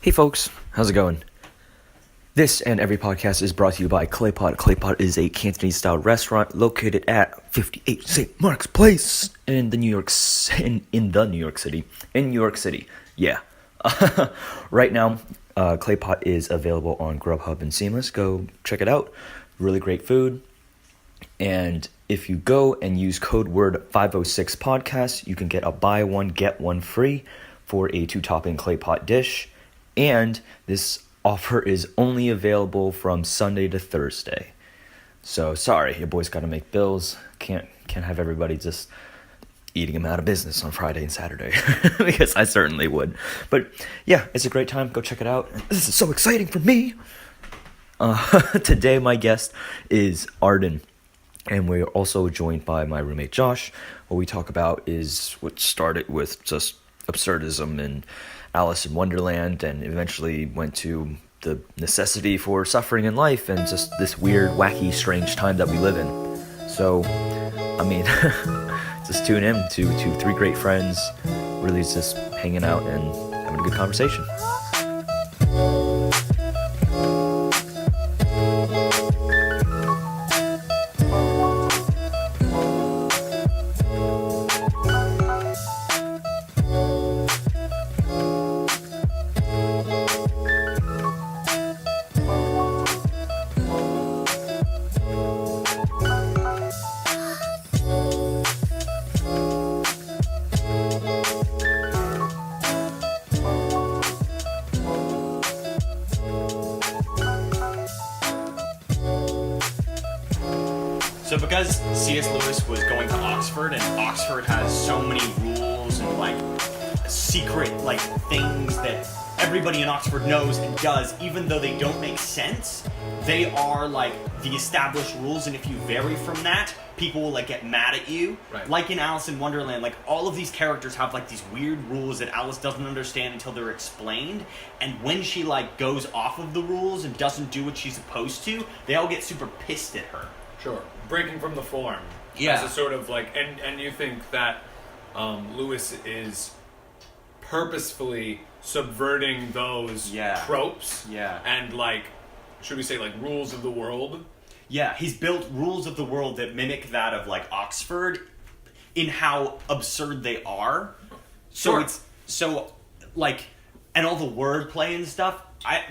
Hey folks, how's it going? This and every podcast is brought to you by Claypot. Claypot is a Cantonese-style restaurant located at 58 St. Mark's Place in the New York City. In New York City, yeah. Right now, Claypot is available on Grubhub and Seamless. Go check it out. Really great food. And if you go and use code word 506 podcast, you can get a buy one get one free for a 2-topping Claypot dish. And this offer is only available from Sunday to Thursday. So sorry, your boy's got to make bills. Can't have everybody just eating him out of business on Friday and Saturday because I certainly would. But yeah, it's a great time. Go check it out. This is so exciting for me. Today my guest is Arden, and we're also joined by my roommate Josh. What we talk about is what started with just absurdism and Alice in Wonderland, and eventually went to the necessity for suffering in life and just this weird, wacky, strange time that we live in. So, I mean, just tune in to three great friends, really just hanging out and having a good conversation. So because C.S. Lewis was going to Oxford, and Oxford has so many rules and secret things that everybody in Oxford knows and does, even though they don't make sense, they are the established rules, and if you vary from that, people will get mad at you. Right. Like in Alice in Wonderland, all of these characters have these weird rules that Alice doesn't understand until they're explained, and when she goes off of the rules and doesn't do what she's supposed to, they all get super pissed at her. Sure. Breaking from the form. Yeah. As a sort of and you think that Lewis is purposefully subverting those tropes. Yeah. And should we say rules of the world? Yeah, he's built rules of the world that mimic that of Oxford in how absurd they are. So Sure. it's so and all the wordplay and stuff. I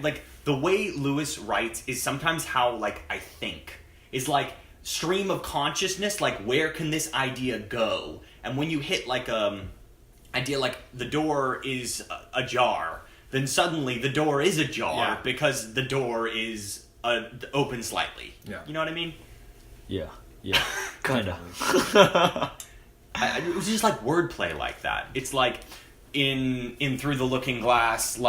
the way Lewis writes is sometimes how I think. Is stream of consciousness, where can this idea go? And when you hit idea the door is ajar, then suddenly the door is ajar because the door is open slightly. Yeah. You know what I mean? Yeah, kinda. It was just wordplay like that. It's in Through the Looking Glass,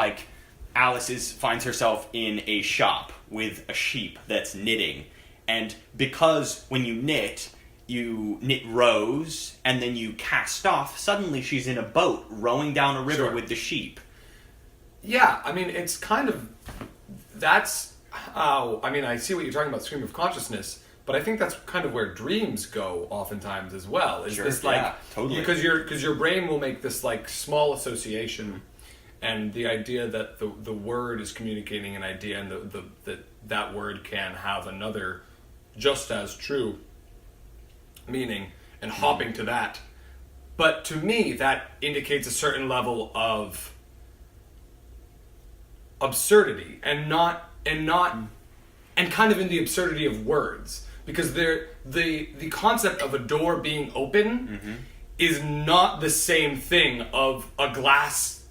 Alice finds herself in a shop with a sheep that's knitting. And because when you knit rows, and then you cast off, suddenly she's in a boat rowing down a river with the sheep. Yeah, I mean, it's kind of... That's how... I mean, I see what you're talking about, stream of consciousness, but I think that's kind of where dreams go oftentimes as well. Is this totally. Because your brain will make this small association, and the idea that the word is communicating an idea, and that word can have another just as true meaning, and hopping to that. But to me, that indicates a certain level of absurdity, and kind of in the absurdity of words, because the concept of a door being open is not the same thing of a glass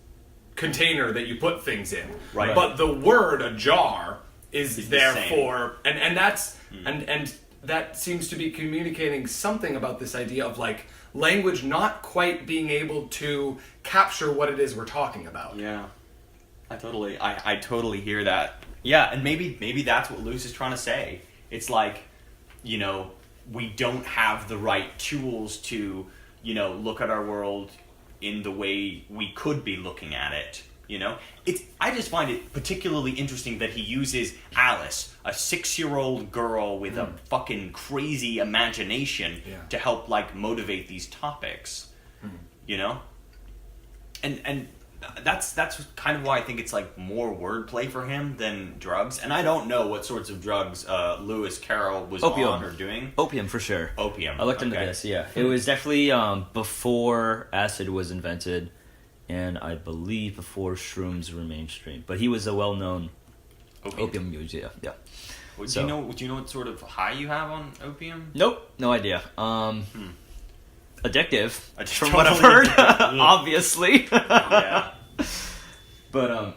container that you put things in. Right. But the word ajar is there the for, and that's and that seems to be communicating something about this idea of language not quite being able to capture what it is we're talking about. Yeah. I totally hear that. Yeah, and maybe that's what Lewis is trying to say. It's we don't have the right tools to, look at our world in the way we could be looking at it. I just find it particularly interesting that he uses Alice, a 6-year-old girl with a fucking crazy imagination, to help motivate these topics. And that's kind of why I think it's like more wordplay for him than drugs. And I don't know what sorts of drugs Lewis Carroll was on or doing. Opium for sure. Opium. I looked into this. Yeah, it was definitely before acid was invented, and I believe before shrooms were mainstream. But he was a well-known opium user. Yeah. Well, do you know what sort of high you have on opium? Nope, no idea. Addictive, from Totally what I've heard, addictive. obviously. Yeah. But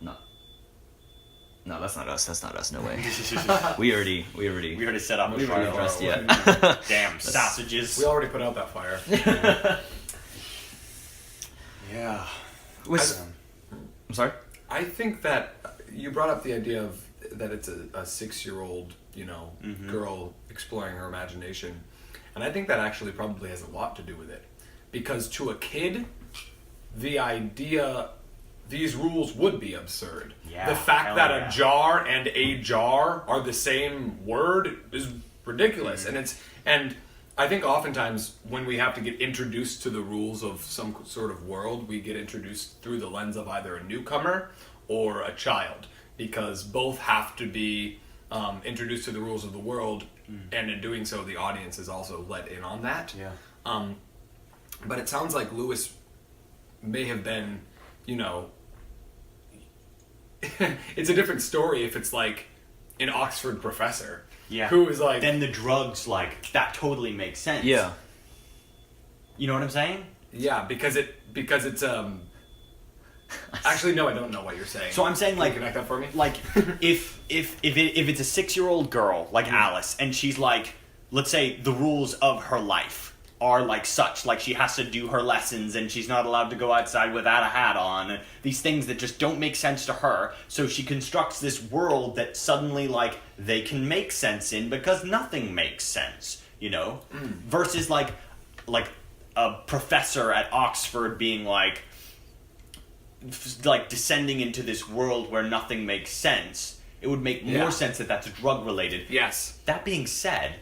no, that's not us. That's not us. No way. we already set up a we already fire. addressed. Yeah. Damn sausages. We already put out that fire. Yeah. I'm sorry. I think that you brought up the idea of that it's a 6-year-old, girl exploring her imagination. And I think that actually probably has a lot to do with it. Because to a kid, the idea, these rules would be absurd. Yeah, the fact that yeah. a jar and a jar are the same word is ridiculous. And I think oftentimes when we have to get introduced to the rules of some sort of world, we get introduced through the lens of either a newcomer or a child. Because both have to be introduced to the rules of the world, and in doing so, the audience is also let in on that. Yeah. But it sounds like Lewis may have been, it's a different story if it's like an Oxford professor. Yeah. Who is like... Then the drugs, like, that totally makes sense. Yeah. You know what I'm saying? Yeah, because it's Actually, no, I don't know what you're saying. So I'm saying, Can like, you connect that for me? like if it's a 6-year-old girl like Alice, and she's like, let's say the rules of her life are like such, like she has to do her lessons and she's not allowed to go outside without a hat on, and these things that just don't make sense to her. So she constructs this world that suddenly like they can make sense in because nothing makes sense, versus like a professor at Oxford being like descending into this world where nothing makes sense. It would make more sense that that's drug related. Yes. That being said,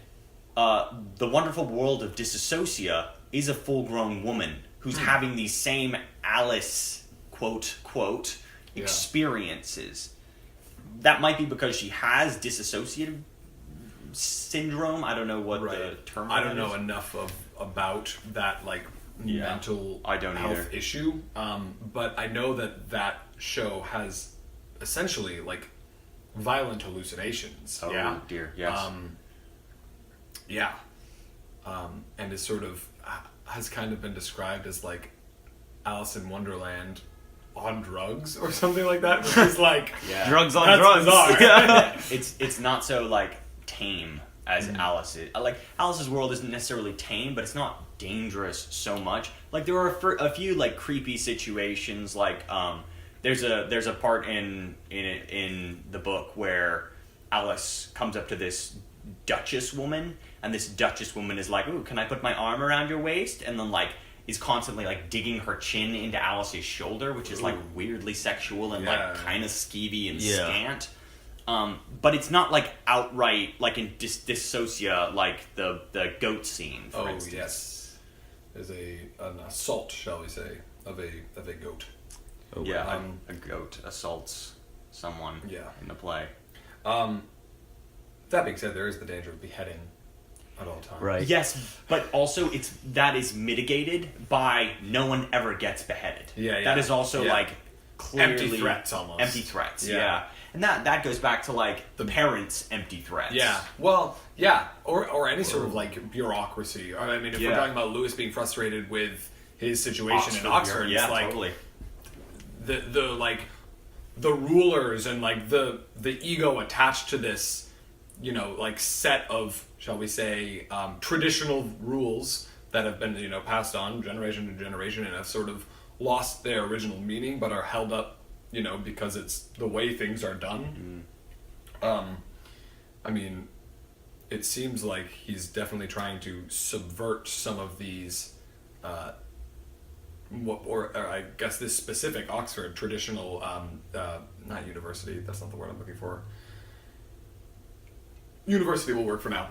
the wonderful world of Disassossia is a full-grown woman who's having these same Alice quote experiences. That might be because she has dissociative syndrome. I don't know what the term. I don't know enough about that mental I don't health either. issue, but I know that show has essentially violent hallucinations. Oh dear, yes. And is sort of has kind of been described as like Alice in Wonderland on drugs or something like that, which is like Drugs on that's drugs. bizarre. Yeah. It's not so tame as Alice is. Alice's world isn't necessarily tame, but it's not dangerous so much. There are a few creepy situations. There's a part in the book where Alice comes up to this Duchess woman, and this Duchess woman is like, "Ooh, can I put my arm around your waist?" And then is constantly digging her chin into Alice's shoulder, which is weirdly sexual and kind of skeevy and scant. But it's not outright in Dissossia, the goat scene, for instance. Yes. There's an assault, shall we say, of a goat. Oh, Yeah, a goat assaults someone in the play. That being said, there is the danger of beheading at all times. Right. Yes, but also that is mitigated by no one ever gets beheaded. Yeah. That is also clearly empty threats almost. Empty threats. Yeah. And that goes back to the parents' empty threats. Yeah. Well, yeah, or any sort of bureaucracy. I mean, if we're talking about Lewis being frustrated with his situation in Oxford, yeah, it's totally. the rulers and the ego attached to this, set of, shall we say, traditional rules that have been passed on generation to generation and have sort of lost their original meaning but are held up because it's the way things are done. I mean, it seems like he's definitely trying to subvert some of these or I guess this specific Oxford traditional not university, that's not the word I'm looking for. University will work for now.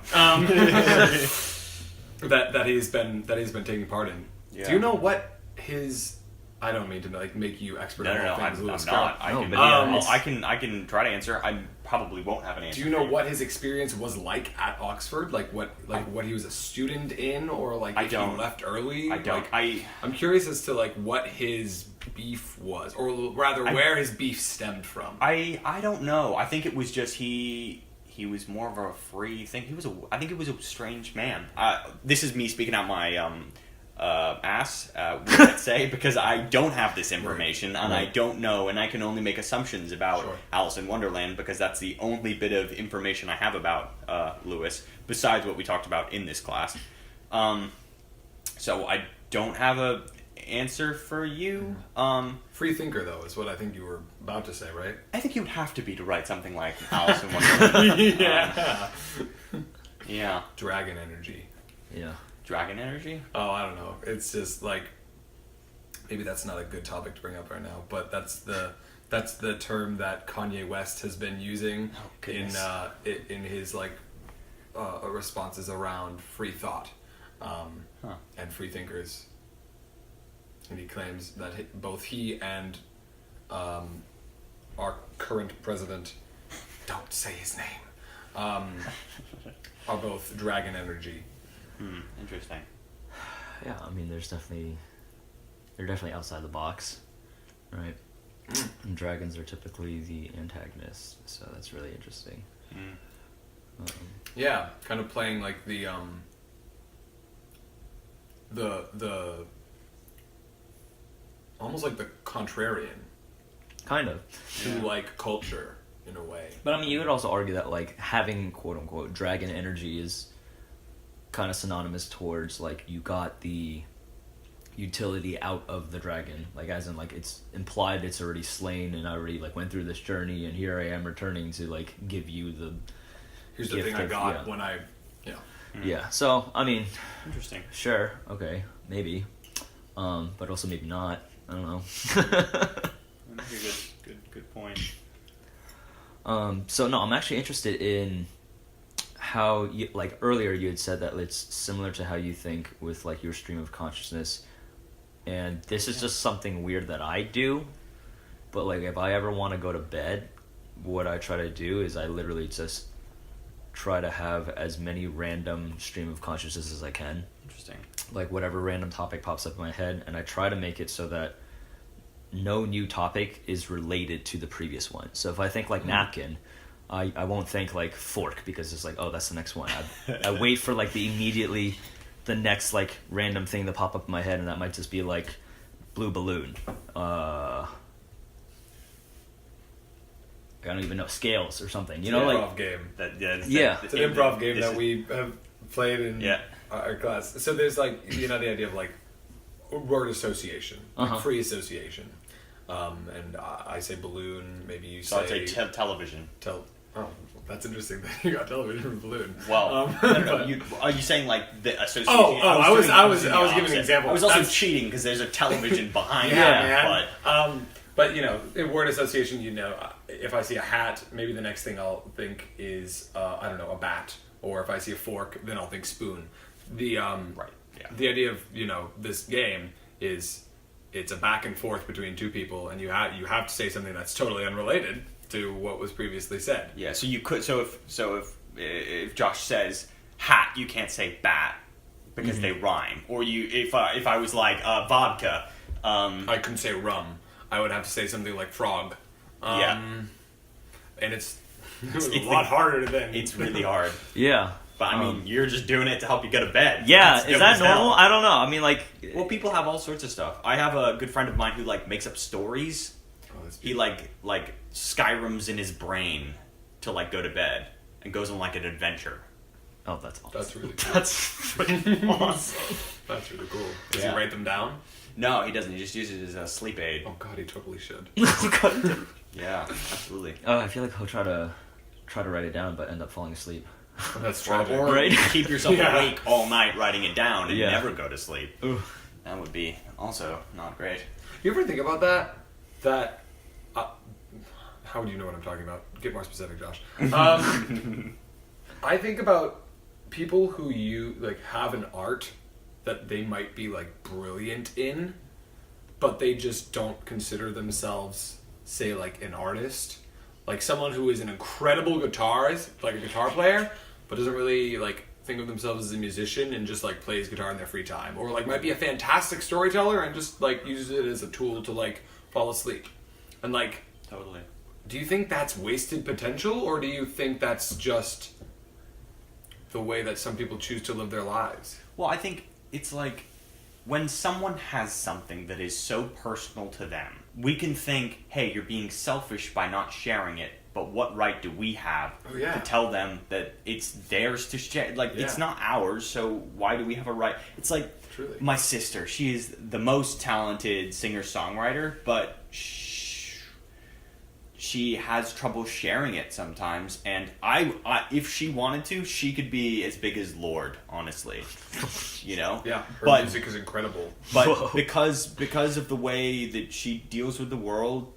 that he's been taking part in. Yeah. Do you know what his I don't mean to like make you expert No, on no, all no. things I'm Lewis not. Carroll. I can try to answer. I probably won't have an answer. Do you know what his experience was like at Oxford? Like what he was a student in, or like if he left early? I don't. Like, I'm curious as to like what his beef was, or rather where his beef stemmed from. I don't know. I think it was just he was more of a free thing. I think he was a strange man. This is me speaking out my ass, we might say, because I don't have this information and I don't know, and I can only make assumptions about Alice in Wonderland because that's the only bit of information I have about Lewis besides what we talked about in this class. So I don't have a answer for you. Free thinker, though, is what I think you were about to say, right? I think you would have to be to write something like Alice in Wonderland. Yeah. Dragon energy. Yeah. Dragon energy? Oh, I don't know. It's just like maybe that's not a good topic to bring up right now, but that's the term that Kanye West has been using in his like responses around free thought and free thinkers. And he claims that both he and our current president, don't say his name, are both dragon energy. Interesting. Yeah, I mean, they're definitely outside the box, right? And dragons are typically the antagonists, so that's really interesting. Yeah, kind of playing like the almost like the contrarian, kind of, to like culture in a way. But I mean, you would also argue that like having quote unquote dragon energy is kind of synonymous towards like you got the utility out of the dragon, like as in like it's implied it's already slain and I already like went through this journey and here I am returning to like give you the here's the thing I got when I yeah. So I mean, interesting. Sure, okay, maybe, but also maybe not. I don't know. Good point. So no, I'm actually interested in how you, like earlier you had said that it's similar to how you think with like your stream of consciousness, and this is just something weird that I do, but like if I ever want to go to bed, what I try to do is I literally just try to have as many random stream of consciousness as I can. Interesting. Like whatever random topic pops up in my head, and I try to make it so that no new topic is related to the previous one. So if I think like napkin, I won't think like fork because it's like, oh, that's the next one. I wait for like the next like random thing to pop up in my head, and that might just be like blue balloon. I don't even know, scales or something. You know, like improv game. It's an improv game that we have played in our class. So there's like the idea of like word association, like free association. And I say balloon. Maybe you say. So I'd say television. Oh, that's interesting that you got television from balloon. Well, no, are you saying like the association? I was giving an example. I was also cheating because there's a television behind it. But in word association, if I see a hat, maybe the next thing I'll think is I don't know, a bat, or if I see a fork, then I'll think spoon. The idea of this game is it's a back and forth between two people, and you have to say something that's totally unrelated to what was previously said. Yeah, so you could if Josh says hat, you can't say bat because they rhyme. Or if I was like vodka, I couldn't say rum. I would have to say something like frog. And it's a lot harder than it's really hard. Yeah. But I mean, you're just doing it to help you go to bed. Yeah, is that normal? I don't know. I mean, like, well, people have all sorts of stuff. I have a good friend of mine who like makes up stories. He like Skyrim's in his brain to like go to bed and goes on like an adventure. Oh, that's awesome. That's really cool. That's freaking awesome. That's really cool. Does he write them down? No, he doesn't. He just uses it as a sleep aid. Oh God, he totally should. Yeah, absolutely. Oh, I feel like he'll try to write it down, but end up falling asleep. That's tragic. Or keep yourself awake all night writing it down and never go to sleep. Ooh. That would be also not great. You ever think about that? How would you know what I'm talking about? Get more specific, Josh. I think about people who have an art that they might be like brilliant in, but they just don't consider themselves, say, like an artist, like someone who is an incredible guitarist, like a guitar player, but doesn't really like think of themselves as a musician and just like plays guitar in their free time, or like might be a fantastic storyteller and just like uses it as a tool to like fall asleep. And like, Totally. do you think that's wasted potential, or do you think that's just the way that some people choose to live their lives? Well, I think it's like when someone has something that is so personal to them, we can think, hey, you're being selfish by not sharing it, but what right do we have to tell them that it's theirs to share? Like, it's not ours, so why do we have a right? It's like, Truly. My sister, she is the most talented singer-songwriter, but she has trouble sharing it sometimes, and I if she wanted to, she could be as big as Lord, honestly. You know? Yeah, her music is incredible. But because of the way that she deals with the world,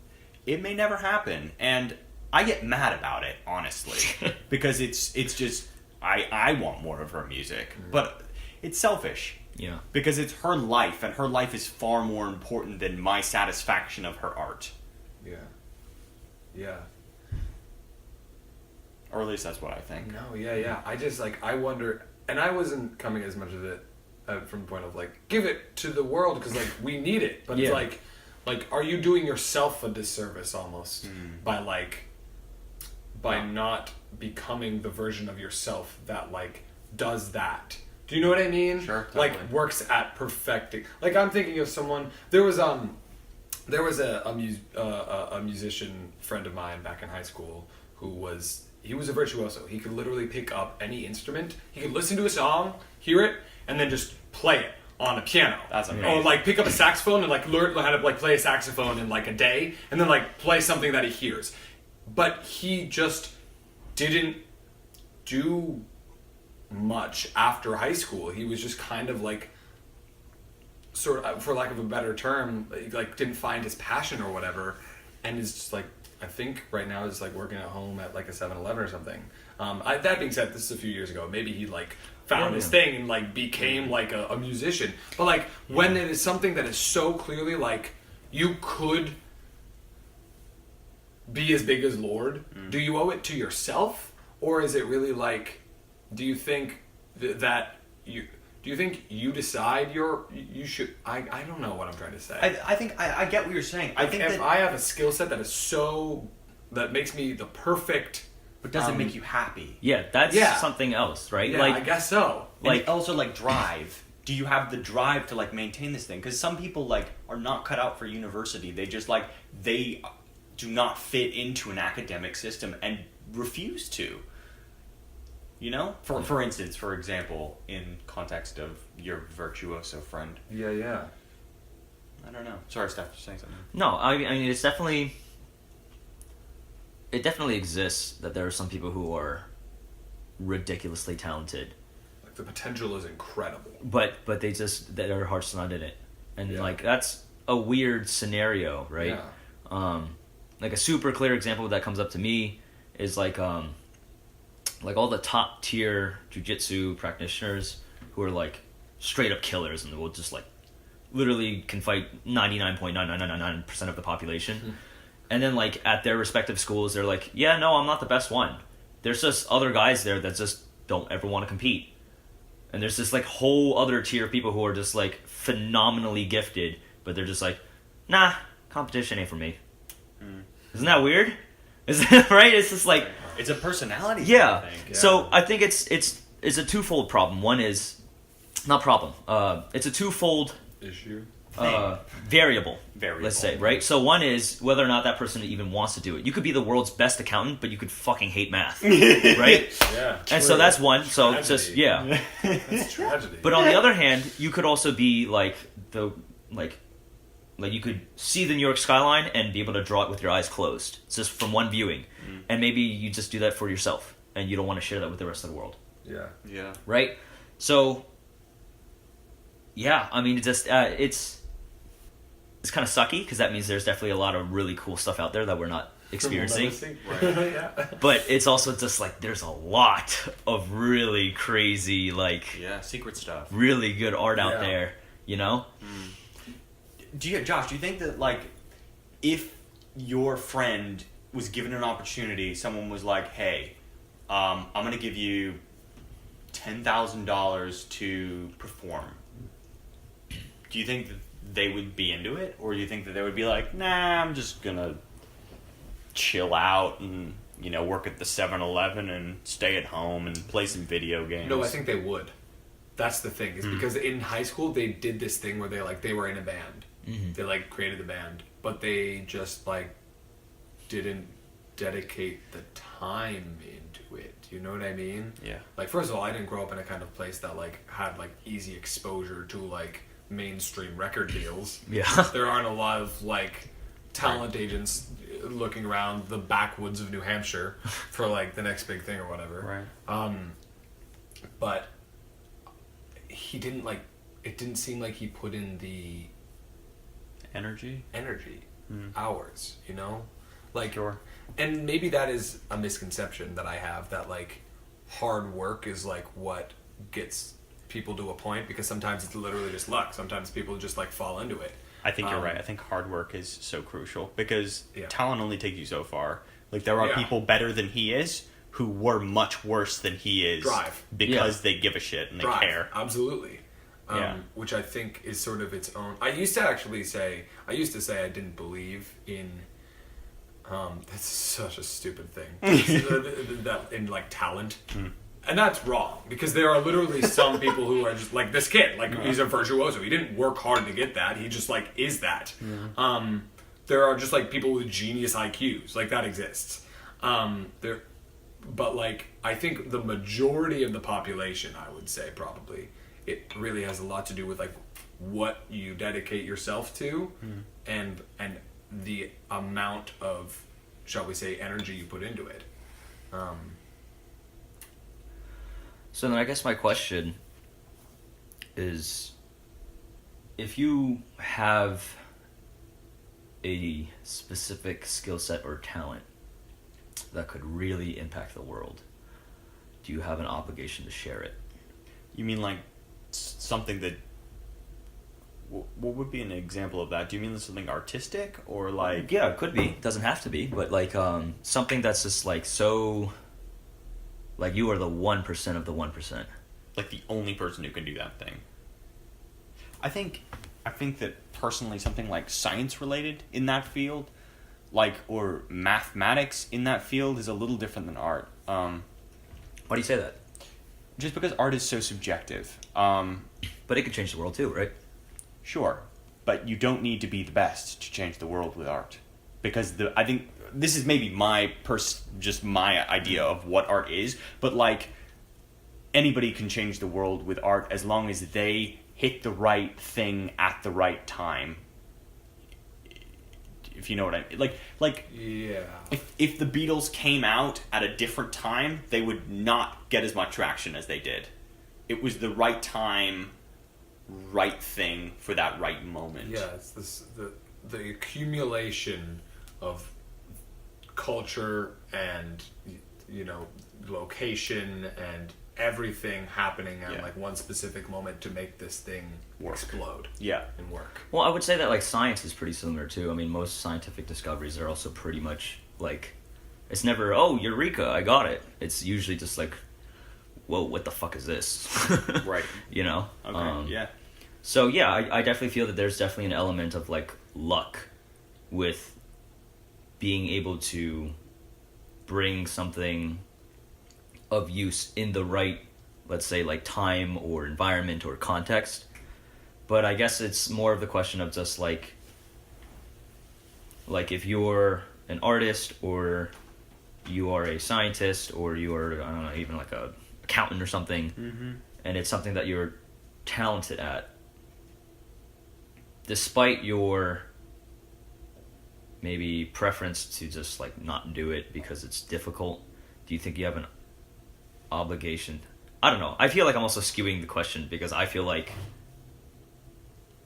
it may never happen. And I get mad about it, honestly. Because it's just I want more of her music. But it's selfish. Yeah. Because it's her life, and her life is far more important than my satisfaction of her art. Yeah. Yeah. Or at least that's what I think. No, yeah. I just, like, I wonder, and I wasn't coming as much of it from the point of, like, give it to the world, because, like, we need it. But it's like, are you doing yourself a disservice, almost, by not becoming the version of yourself that, like, does that? Do you know what I mean? Sure, totally. Like, works at perfecting. Like, I'm thinking of someone, there was a musician friend of mine back in high school who was a virtuoso. He could literally pick up any instrument. He could listen to a song, hear it, and then just play it on a piano. That's amazing. Or like pick up a saxophone and like learn how to like play a saxophone in like a day, and then like play something that he hears. But he just didn't do much after high school. He was just kind of like, sort of, for lack of a better term, like didn't find his passion or whatever, and is just like, I think right now is like working at home at like a 7-Eleven or something. That being said, this is a few years ago. Maybe he like found his thing and like became like a musician. But like when it is something that is so clearly like you could be as big as Lord, do you owe it to yourself, or is it really like, do you think that you? Do you think you decide you should? I don't know what I'm trying to say. I think I get what you're saying. Like I think if that I have a skill set that is that makes me the perfect. But does it make you happy? Yeah, that's something else, right? Yeah, like, I guess so. Like, also like drive. Do you have the drive to like maintain this thing? Because some people like are not cut out for university. They just like they do not fit into an academic system and refuse to. You know? For instance, for example, in context of your virtuoso friend. Yeah. I don't know. Sorry, Steph, you're saying something. No, I mean, it definitely exists that there are some people who are ridiculously talented. Like the potential is incredible. But their heart's not in it. And like, that's a weird scenario, right? Yeah. Like a super clear example that comes up to me is like all the top tier jiu-jitsu practitioners who are like straight up killers and will just like literally can fight 99.9999% of the population. And then like at their respective schools, they're like, yeah, no, I'm not the best one. There's just other guys there that just don't ever want to compete. And there's this like whole other tier of people who are just like phenomenally gifted, but they're just like, nah, competition ain't for me. Isn't that weird? Is that right? It's just like, it's a personality thing, yeah. I think. Yeah. So I think it's a twofold problem. One is not problem. It's a twofold issue. Variable. Let's say, right? So one is whether or not that person even wants to do it. You could be the world's best accountant, but you could fucking hate math, right? Yeah. And so that's one. So Tragedy. just yeah. That's tragedy. But on the other hand, you could also be like you could see the New York skyline and be able to draw it with your eyes closed, just from one viewing. And maybe you just do that for yourself, and you don't want to share that with the rest of the world. Yeah. Right? So, yeah, I mean, it's kind of sucky, because that means there's definitely a lot of really cool stuff out there that we're not experiencing. Right. Yeah. But it's also just like there's a lot of really crazy, like, secret stuff. really good art out there, you know? Josh, do you think that, like, if your friend was given an opportunity, someone was like, hey, I'm going to give you $10,000 to perform, do you think that they would be into it? Or do you think that they would be like, nah, I'm just going to chill out and, work at the 7-Eleven and stay at home and play some video games? No, I think they would. That's the thing. Is because in high school they did this thing where they were in a band. Mm-hmm. They created a band, but they just didn't dedicate the time into it. You know what I mean? Yeah. First of all, I didn't grow up in a kind of place that had easy exposure to mainstream record deals. Yeah. There aren't a lot of talent agents looking around the backwoods of New Hampshire for the next big thing or whatever. Right. But he didn't it didn't seem like he put in the energy hours, Sure. And maybe that is a misconception that I have, that hard work is what gets people to a point, because sometimes it's literally just luck. Sometimes people just fall into it. I think you're right. I think hard work is so crucial, because Yeah. talent only takes you so far. There are Yeah. people better than he is who were much worse than he is. Drive. Because they give a shit and they Drive. care. Absolutely. Yeah. Which I think is sort of its own. I used to say I didn't believe in. That's such a stupid thing. that in talent. And that's wrong, because there are literally some people who are just this kid, he's a virtuoso. He didn't work hard to get that. He just is that. There are just people with genius IQs, that exists. But I think the majority of the population, I would say probably, it really has a lot to do with what you dedicate yourself to, and the amount of, shall we say, energy you put into it. So then I guess my question is, if you have a specific skill set or talent that could really impact the world, do you have an obligation to share it? You mean something that... What would be an example of that? Do you mean something artistic, or Yeah, it could be. It doesn't have to be, but something that's just so... you are the 1% of the 1%. The only person who can do that thing. I think that personally something science related in that field, or mathematics in that field, is a little different than art. Why do you say that? Just because art is so subjective. But it could change the world too, right? Sure, but you don't need to be the best to change the world with art, because I think this is maybe just my idea of what art is, but anybody can change the world with art as long as they hit the right thing at the right time. If you know what I mean. Yeah. If the Beatles came out at a different time, they would not get as much traction as they did. It was the right time, right thing for that right moment. Yeah, it's the accumulation of culture and location and everything happening at one specific moment to make this thing explode. Yeah. And work. Well, I would say that science is pretty similar too. I mean, most scientific discoveries are also pretty much it's never, oh, eureka, I got it. It's usually just whoa, what the fuck is this? Right. Okay. Yeah. So yeah, I definitely feel that there's definitely an element of luck with being able to bring something of use in the right, let's say, time or environment or context. But I guess it's more of the question of just if you're an artist, or you are a scientist, or you are, I don't know, even a accountant or something, and it's something that you're talented at, despite your maybe preference to just not do it because it's difficult, do you think you have an obligation? I don't know. I feel I'm also skewing the question, because I feel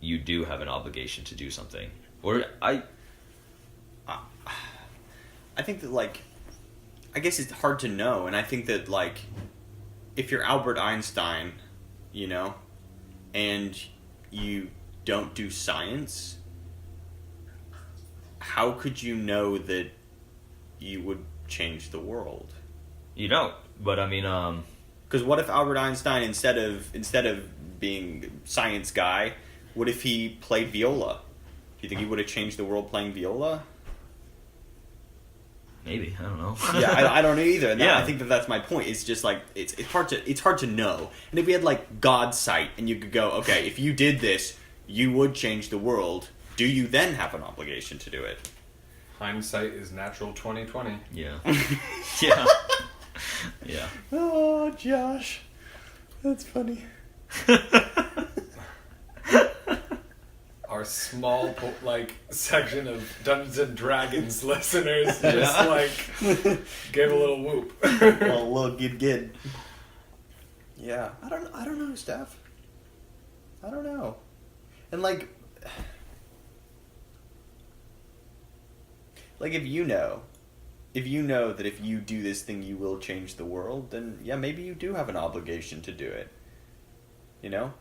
you do have an obligation to do something. Or I think that I guess it's hard to know, and I think that if you're Albert Einstein, and you don't do science, how could you know that you would change the world? You don't. But I mean, Because what if Albert Einstein, instead of being science guy, what if he played viola? Do you think he would have changed the world playing viola? maybe, I don't know. Yeah, I don't know either. And Yeah. I think that's my point. It's just like it's hard to know. And if we had like God's sight, and you could go, okay, if you did this, you would change the world. Do you then have an obligation to do it? Hindsight is natural 2020. Yeah. Yeah. Yeah. Oh, Josh, that's funny. Our small section of Dungeons and Dragons listeners just like gave a little whoop. Well, little good. Yeah, I don't know, Steph. I don't know, and like if you know that if you do this thing, you will change the world, then yeah, maybe you do have an obligation to do it. You know.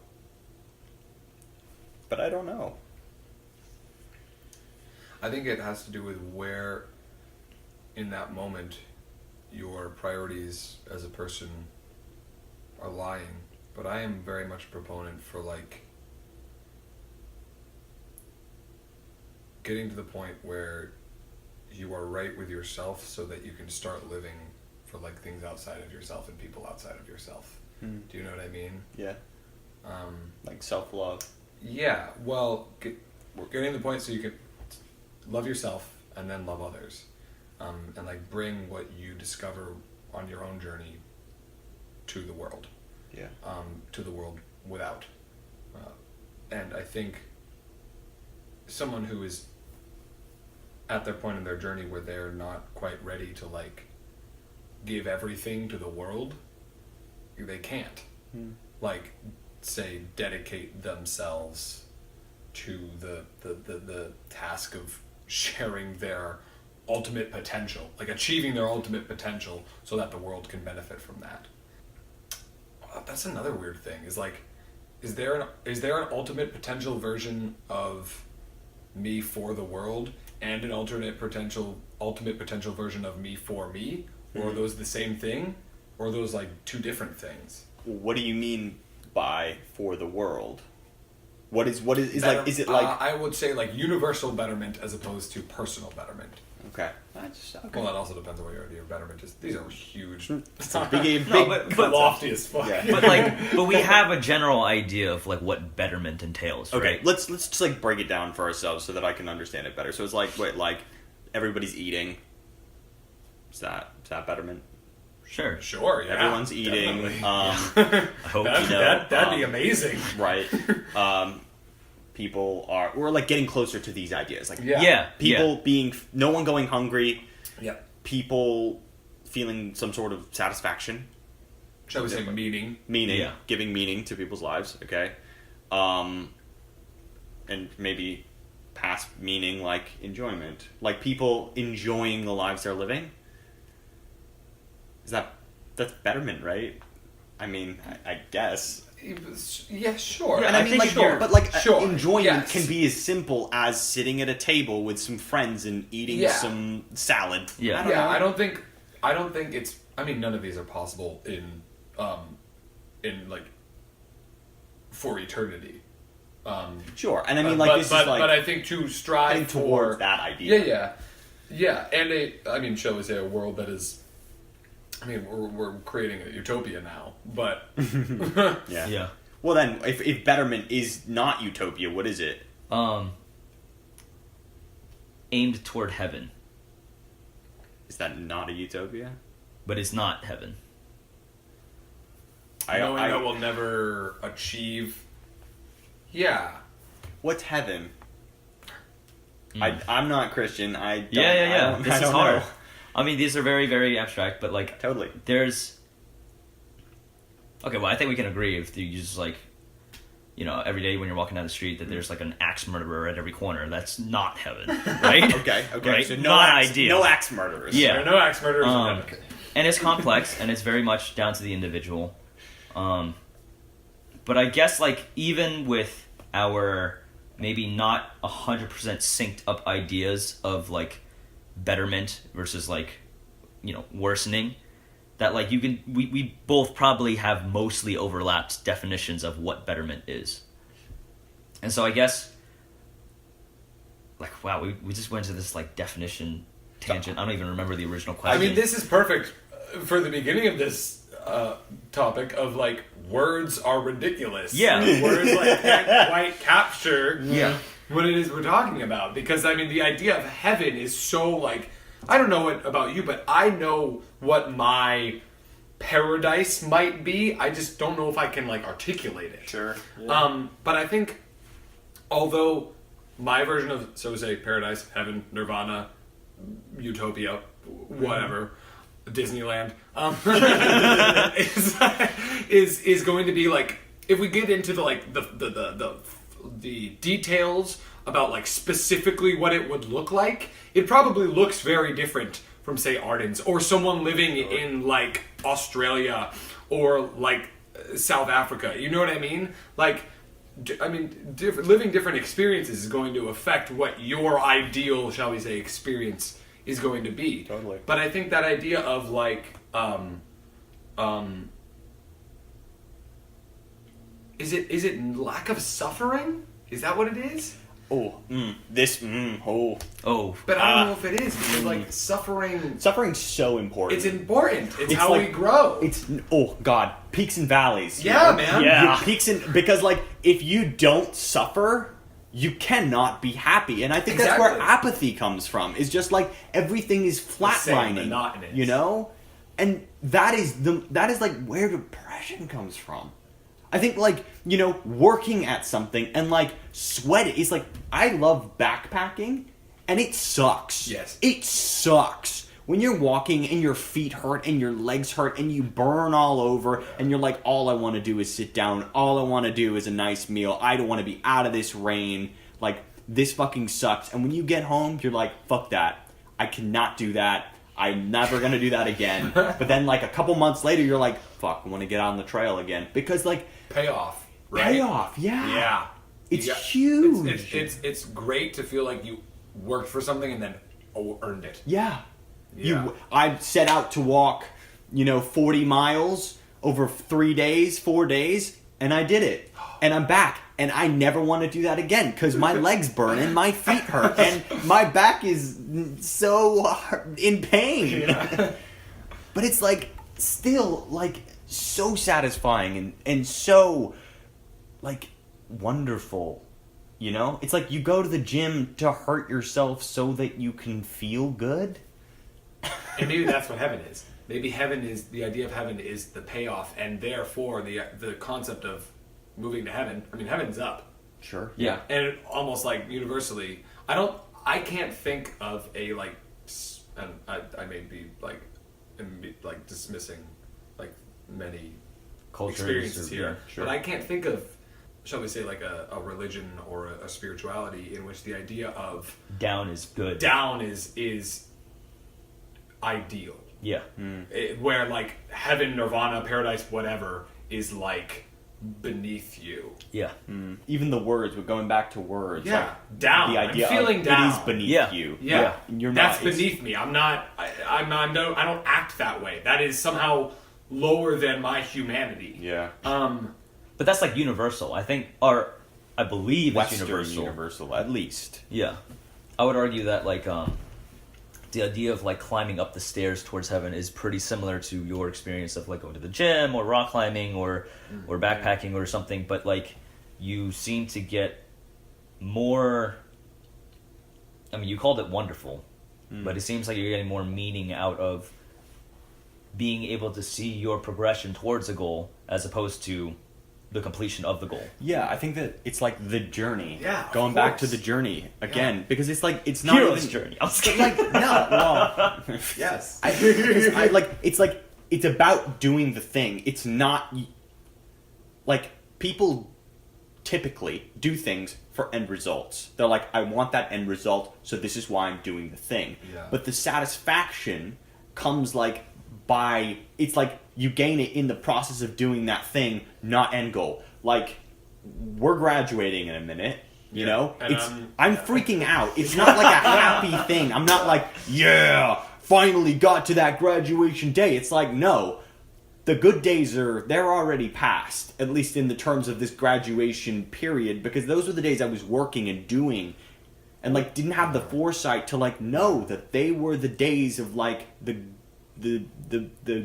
But I don't know. I think it has to do with where, in that moment, your priorities as a person are lying. But I am very much a proponent for, getting to the point where you are right with yourself so that you can start living for, things outside of yourself and people outside of yourself. Do you know what I mean? Yeah. Like self-love. Yeah, well, getting to the point so you can love yourself and then love others, and bring what you discover on your own journey to the world. Yeah. To the world without, and I think someone who is at their point in their journey where they're not quite ready to give everything to the world, they can't. Say dedicate themselves to the task of sharing their ultimate potential, achieving their ultimate potential so that the world can benefit from that. That's another weird thing, is there an ultimate potential version of me for the world and an ultimate potential version of me for me? Or are those the same thing? Or are those two different things? What do you mean by for the world? What is Better, is it I would say universal betterment as opposed to personal betterment. okay. That's okay. Well, that also depends on what your idea of betterment is. These are huge. It's a big No, but lofty as fuck. Yeah. but we have a general idea of what betterment entails, Okay, right? let's just break it down for ourselves so that I can understand it better. So it's everybody's eating. Is that betterment? Sure. Sure, yeah. Everyone's eating. definitely. I hope That'd be amazing. Right. People we're getting closer to these ideas. Yeah. People being no one going hungry. Yep. People feeling some sort of satisfaction. Shall we say meaning? Yeah. Giving meaning to people's lives. Okay. And maybe past meaning enjoyment, people enjoying the lives they're living. That's betterment, right? I mean, I guess. Yeah, sure. Yeah, and I mean, sure. But sure. enjoyment Yes. can be as simple as sitting at a table with some friends and eating some salad. Yeah. I don't know. I don't think it's. I mean, none of these are possible in for eternity. Sure, and I mean, but, this but, is but I think to strive heading for toward that idea. Yeah, and shall we say a world that is. I mean, we're creating a utopia now, but Yeah. Yeah. Well, then, if betterment is not utopia, what is it? Aimed toward heaven, Is that not a utopia? but it's not heaven. knowing that we'll never achieve. Yeah. What's heaven? I'm not Christian. I don't, Yeah. I This is don't hard. know. I mean, these are very, very abstract, but Totally. there's. Okay, well, I think we can agree if you just every day when you're walking down the street that there's an axe murderer at every corner. That's not heaven, right? Okay. Right? So Not ideal. No axe murderers. Yeah. There are no axe murderers in heaven. And it's complex, and it's very much down to the individual. But I guess even with our maybe not 100% synced up ideas of like betterment versus like, worsening. That like we both probably have mostly overlapped definitions of what betterment is. And so I guess, like, wow, we just went to this like definition tangent. I don't even remember the original question. I mean, this is perfect for the beginning of this topic of like words are ridiculous. Yeah. Words like can't quite capture Yeah. what it is we're talking about. Because I mean, the idea of heaven is so like, I don't know what about you, but I know what my paradise might be. I just don't know if I can like articulate it. Sure. Yeah. But I think, although my version of, so say, paradise, heaven, nirvana, utopia, whatever, Disneyland, is going to be like, if we get into the details about like specifically what it would look like, it probably looks very different from say Arden's or someone living in like Australia or like South Africa. You know what I mean? Like, living different experiences is going to affect what your ideal, shall we say, experience is going to be. Totally. But I think that idea of like, is it lack of suffering? Is that what it is? Oh, Oh. But I don't know if it is, because like suffering, Suffering's so important. it's important. It's how like- we grow. It's God, peaks and valleys. Yeah, man. Yeah. Peaks and because like if you don't suffer, you cannot be happy, and I think that's where Exactly. apathy comes from. Is just like everything is same, flatlining, monotonous. and that is like where depression comes from. I think like working at something and like sweating is like I love backpacking, and it sucks. Yes. It sucks. When you're walking and your feet hurt and your legs hurt and you burn all over and you're like, all I want to do is sit down. All I want to do is a nice meal. I don't want to be out of this rain. Like, this fucking sucks. And when you get home, you're like, fuck that. I cannot do that. I'm never going to do that again. But then, like, a couple months later, you're like, fuck, I want to get on the trail again. Because, like... Payoff, right? Payoff, yeah. Yeah. It's You huge. It's great to feel like you worked for something and then earned it. Yeah. Yeah. I set out to walk, 40 miles over 4 days, and I did it. And I'm back. And I never want to do that again because my legs burn and my feet hurt and my back is so in pain. But it's like still like so satisfying and so like wonderful. It's like you go to the gym to hurt yourself so that you can feel good. And maybe that's what heaven is. Maybe the idea of heaven is the payoff, and therefore the concept of moving to heaven. I mean, heaven's up. Sure. Yeah. And it, almost like universally, I can't think of a like, and I may be like dismissing like many Cultures experiences or- here, yeah, sure. but I can't think of, shall we say, like a religion or a spirituality in which the idea of Down is good. down is ideal. Yeah. Where like heaven, nirvana, paradise, whatever is like beneath you. Yeah. Even the words, we're going back to words. Yeah, like, down. The idea I'm feeling of down. it is beneath Yeah. you. Yeah, And you're that's not. It's- beneath me. I'm not. I don't act that way. That is somehow lower than my humanity. Yeah. But that's like universal. I think, or I believe it's Western universal. at least. Yeah. I would argue that like the idea of like climbing up the stairs towards heaven is pretty similar to your experience of like going to the gym or rock climbing or backpacking or something, but like you seem to get more, I mean, you called it wonderful, but it seems like you're getting more meaning out of being able to see your progression towards a goal as opposed to the completion of the goal. Yeah, I think that it's like the journey. Yeah, of Going back to course. the journey again because it's like it's not Hero's even, journey. I'm just But, kidding. like no, well, Yes. it's like it's about doing the thing. It's not like people typically do things for end results. They're like, I want that end result, so this is why I'm doing the thing. Yeah. But the satisfaction comes like by it's like you gain it in the process of doing that thing, not end goal. Like we're graduating in a minute. You know, and I'm freaking out. It's not like a happy thing. I'm not like, yeah, finally got to that graduation day. It's like, no, the good days they're already past, at least in the terms of this graduation period, because those were the days I was working and doing, and like didn't have the foresight to like know that they were the days of like the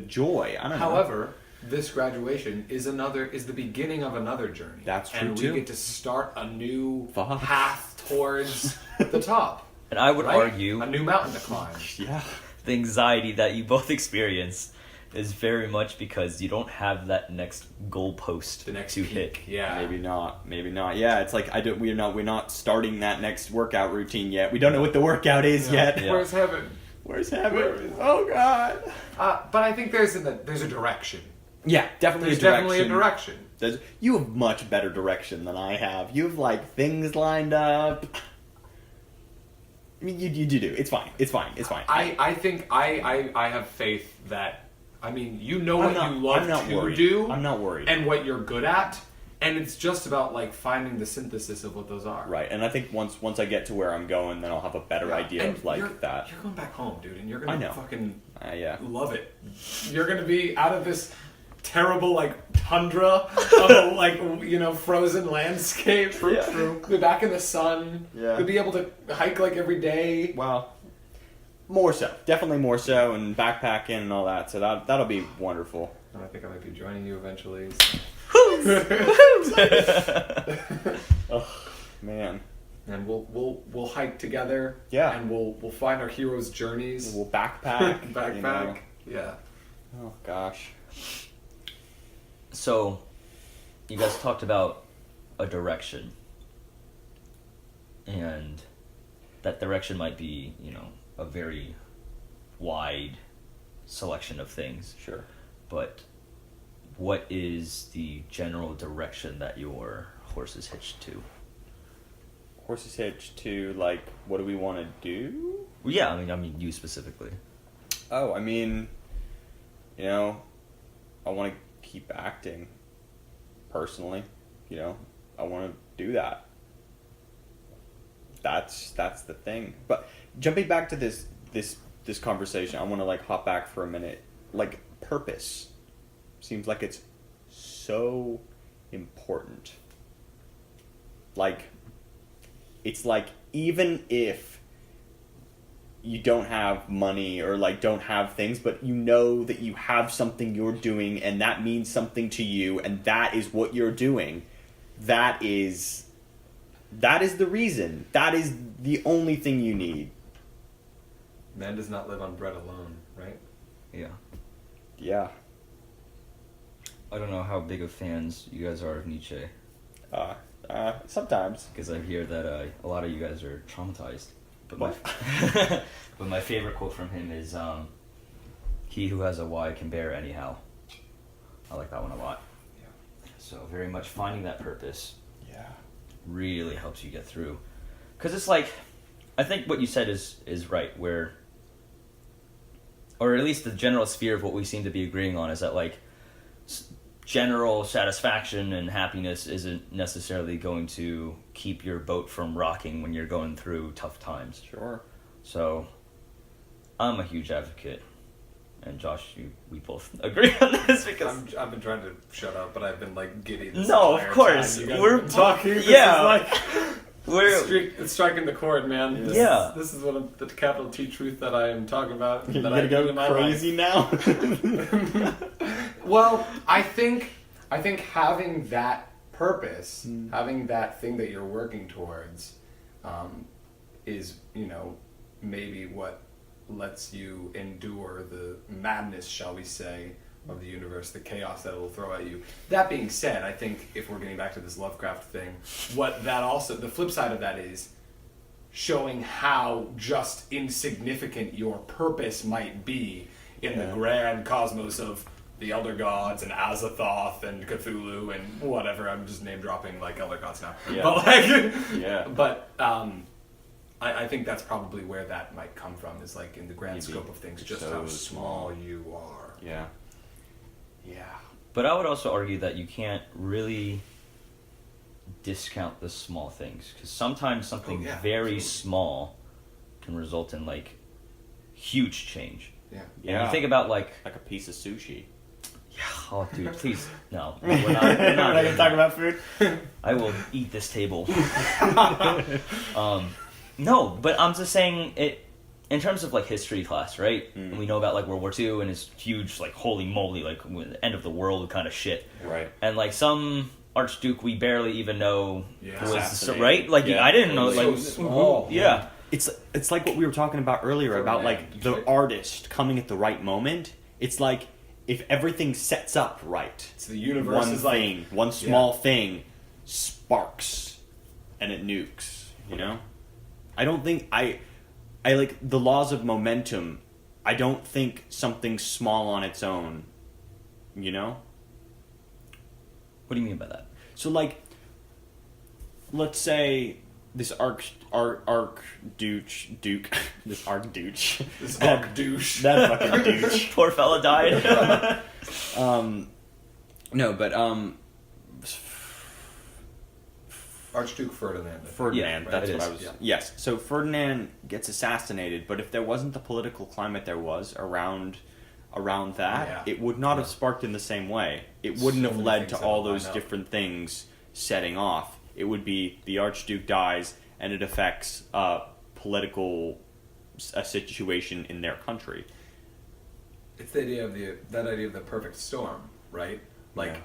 joy. I don't know. However, this graduation is the beginning of another journey. That's true, and too. we get to start a new Fuck. path towards the top. And I would Right? argue a new mountain to climb. Yeah. the anxiety that you both experience is very much because you don't have that next goalpost The next to peak. hit. Yeah. Maybe not. Yeah, it's like we're not starting that next workout routine yet. We don't know what the workout is yet. Yeah. Where's heaven? Where's heaven? Oh God. But I think there's a direction. Yeah, definitely There's a direction. definitely a direction. You have much better direction than I have. You have like things lined up. I mean, you do. It's fine. I think I have faith that, I mean, you know what you love to worried. do. I'm not worried. And what you're good at, and it's just about like finding the synthesis of what those are. Right, and I think once I get to where I'm going, then I'll have a better idea And of like you're, that. You're going back home, dude, and you're I gonna know. fucking Yeah. love it. You're gonna be out of this terrible like tundra of like frozen landscape. True. Be back in the sun. Yeah. You'll be able to hike like every day. Well, more so, definitely more so, and backpacking and all that. So that'll be wonderful. And I think I might be joining you eventually. Oh man. And we'll hike together. Yeah. And we'll find our heroes' journeys. We'll backpack. Backpack. you know. Yeah. Oh gosh. So, you guys talked about a direction. And that direction might be, a very wide selection of things. Sure. But what is the general direction that your horse is hitched to? Horses hitched to like, what do we want to do? Well, yeah, I mean you specifically. Oh, I mean, I want to keep acting. Personally, I want to do that. That's the thing. But jumping back to this conversation, I want to like hop back for a minute. Like purpose seems like it's so important. Like it's like even if you don't have money or like don't have things, but you know that you have something you're doing and that means something to you and that is what you're doing, that is the reason. That is the only thing you need. Man does not live on bread alone, right? Yeah. Yeah. I don't know how big of fans you guys are of Nietzsche. Sometimes. Because I hear that a lot of you guys are traumatized. But What? but my favorite quote from him is, "He who has a why can bear anyhow." I like that one a lot. Yeah. So very much finding that purpose Yeah. really helps you get through. Because it's like, I think what you said is right, where, or at least the general sphere of what we seem to be agreeing on is that like, general satisfaction and happiness isn't necessarily going to keep your boat from rocking when you're going through tough times. Sure. So, I'm a huge advocate, and Josh, we both agree on this because I've been trying to shut up, but I've been like giddy. This No, of entire course. time. You guys We're have been talking. This yeah. is like it's striking the chord, man. This is the capital T truth that I am talking about. You that gotta I go need in my crazy now. life. Well, I think having that purpose, having that thing that you're working towards, is maybe what lets you endure the madness, shall we say, of the universe, the chaos that it will throw at you. That being said, I think if we're getting back to this Lovecraft thing, the flip side of that is showing how just insignificant your purpose might be in the grand cosmos of the Elder Gods and Azathoth and Cthulhu and whatever. I'm just name dropping like Elder Gods now. Yeah. But like, Yeah. But I think that's probably where that might come from, is like in the grand Maybe. scope of things, just So how small you are. Yeah. Yeah. But I would also argue that you can't really discount the small things, because sometimes something very absolutely. small can result in like huge change. Yeah. And you think about like a piece of sushi. yeah, oh dude, please no, we're not gonna talk about food. I will eat this table. No, but I'm just saying it in terms of like history class, right? And we know about like World War II and it's huge, like holy moly, like end of the world kind of shit. Right. And like some archduke we barely even know was Assassinated. right. Like Yeah. I didn't know So like small. yeah. It's like what we were talking about earlier about like the artist coming at the right moment. It's like if everything sets up right. It's the universe One is thing, like one small thing sparks and it nukes, you know? I don't think I like the laws of momentum. I don't think something small on its own, you know? What do you mean by that? So like let's say this archduke duke this archduke this douche. that fucking douche. Poor fella died. No, but Archduke Ferdinand. Ferdinand, Yeah, that's it what I is. was. Yeah. Yes, so Ferdinand gets assassinated, but if there wasn't the political climate there was around that, Yeah. it would not have sparked in the same way. It wouldn't So have many led things to that all would those line up. different things setting off. It would be the Archduke dies, and it affects political a situation in their country. It's the idea of that idea of the perfect storm, right? Like Yeah.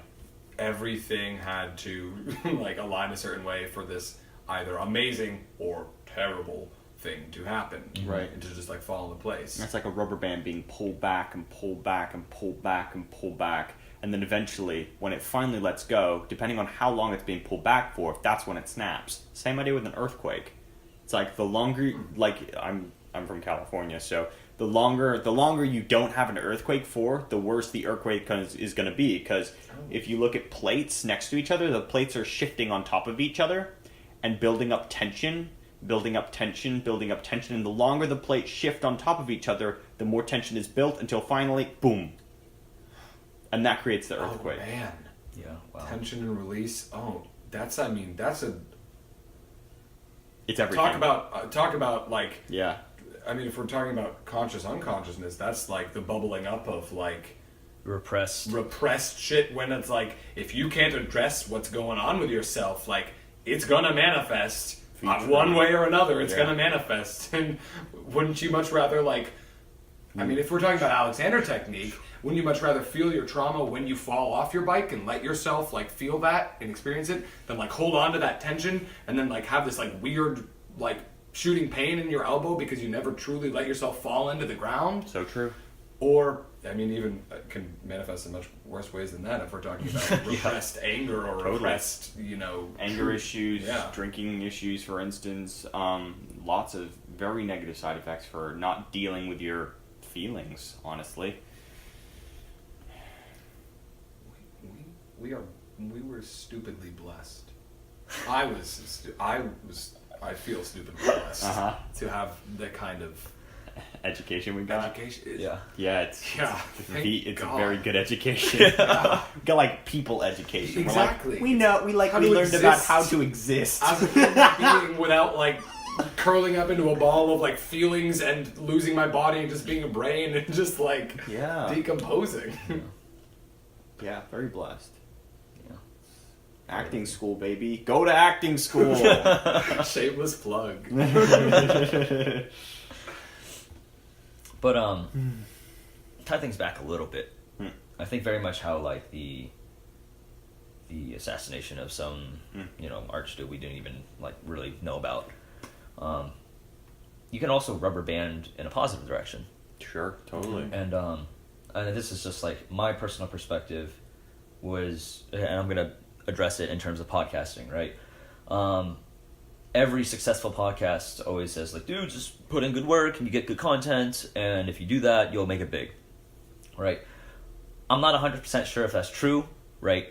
everything had to like align a certain way for this either amazing or terrible thing to happen, Right. And to just like fall into place. That's like a rubber band being pulled back and pulled back and pulled back and pulled back. And then eventually, when it finally lets go, depending on how long it's being pulled back for, that's when it snaps. Same idea with an earthquake. It's like the longer, like I'm from California, so the longer you don't have an earthquake for, the worse the earthquake is going to be. Because if you look at plates next to each other, the plates are shifting on top of each other and building up tension, building up tension, building up tension. And the longer the plates shift on top of each other, the more tension is built until finally, boom. And that creates the earthquake. Oh man, Yeah. Wow. tension and release. Oh, that's a It's everything. talk about like. Yeah. I mean, if we're talking about conscious unconsciousness, that's like the bubbling up of like repressed shit. When it's like, if you can't address what's going on with yourself, like it's gonna manifest one way or another. It's gonna manifest. And wouldn't you much rather like? I mean, if we're talking about Alexander technique, wouldn't you much rather feel your trauma when you fall off your bike and let yourself like feel that and experience it than like hold on to that tension and then like have this like weird like shooting pain in your elbow because you never truly let yourself fall into the ground? So true. Or, I mean, even can manifest in much worse ways than that if we're talking about repressed anger or repressed, Anger issues, Yeah. drinking issues, for instance. Lots of very negative side effects for not dealing with your feelings, honestly. We were stupidly blessed. I feel stupidly blessed to have the kind of Education we got. education. Yeah. Yeah, it's thank a God. very good education. We got like people education. Exactly. We learned How to about exist. how to exist. As a human being without like curling up into a ball of like feelings and losing my body and just being a brain and just like Yeah. decomposing. Yeah, very blessed. Yeah. Acting school, baby. Go to acting school. Shameless plug. But tie things back a little bit. I think very much how like the assassination of some archduke we didn't even like really know about. You can also rubber band in a positive direction. Sure, totally. And this is just like my personal perspective was, and I'm gonna address it in terms of podcasting, right? Every successful podcast always says like, dude, just put in good work and you get good content, and if you do that, you'll make it big, right? I'm not 100% sure if that's true, right?